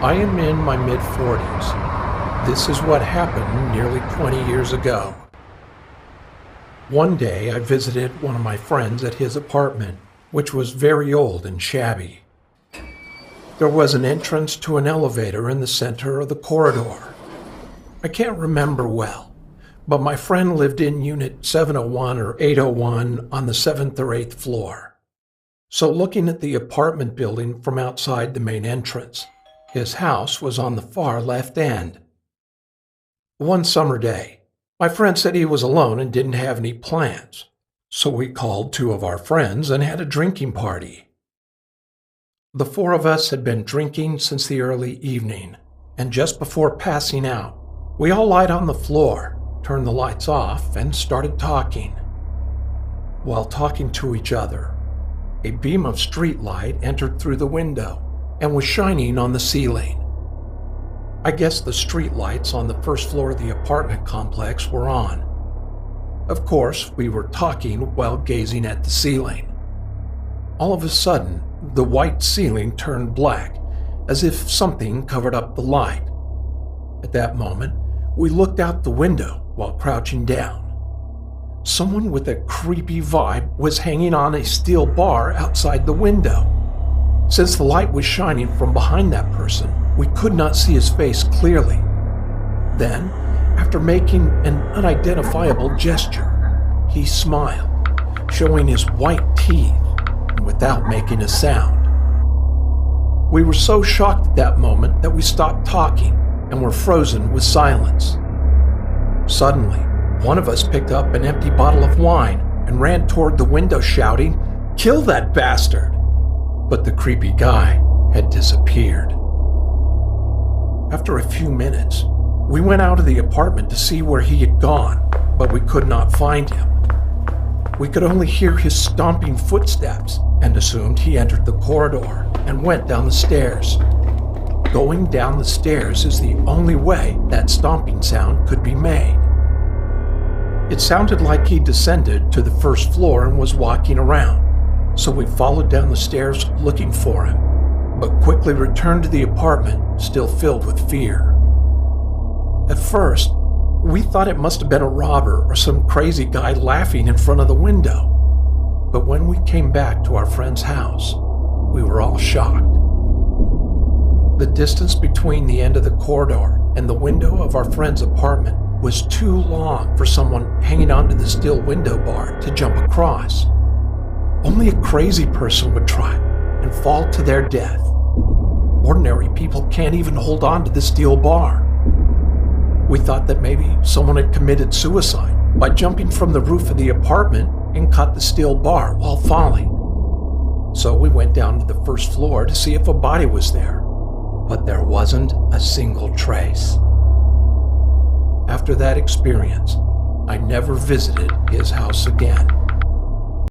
I am in my mid-40s. This is what happened nearly 20 years ago. One day I visited one of my friends at his apartment, which was very old and shabby. There was an entrance to an elevator in the center of the corridor. I can't remember well, but my friend lived in Unit 701 or 801 on the 7th or 8th floor. So looking at the apartment building from outside the main entrance, his house was on the far left end. One summer day, my friend said he was alone and didn't have any plans, so we called two of our friends and had a drinking party. The four of us had been drinking since the early evening, and just before passing out, we all lied on the floor, turned the lights off, and started talking. While talking to each other, a beam of street light entered through the window and was shining on the ceiling. I guess the street lights on the first floor of the apartment complex were on. Of course, we were talking while gazing at the ceiling. All of a sudden, the white ceiling turned black, as if something covered up the light. At that moment, we looked out the window while crouching down. Someone with a creepy vibe was hanging on a steel bar outside the window. Since the light was shining from behind that person, we could not see his face clearly. Then, after making an unidentifiable gesture, he smiled, showing his white teeth, and without making a sound. We were so shocked at that moment that we stopped talking and were frozen with silence. Suddenly, one of us picked up an empty bottle of wine and ran toward the window shouting, "Kill that bastard!" But the creepy guy had disappeared. After a few minutes, we went out of the apartment to see where he had gone, but we could not find him. We could only hear his stomping footsteps and assumed he entered the corridor and went down the stairs. Going down the stairs is the only way that stomping sound could be made. It sounded like he descended to the first floor and was walking around, so we followed down the stairs looking for him, but quickly returned to the apartment, still filled with fear. At first, we thought it must have been a robber or some crazy guy laughing in front of the window. But when we came back to our friend's house, we were all shocked. The distance between the end of the corridor and the window of our friend's apartment was too long for someone hanging onto the steel window bar to jump across. Only a crazy person would try and fall to their death. Ordinary people can't even hold on to the steel bar. We thought that maybe someone had committed suicide by jumping from the roof of the apartment and cut the steel bar while falling. So we went down to the first floor to see if a body was there, but there wasn't a single trace. After that experience, I never visited his house again.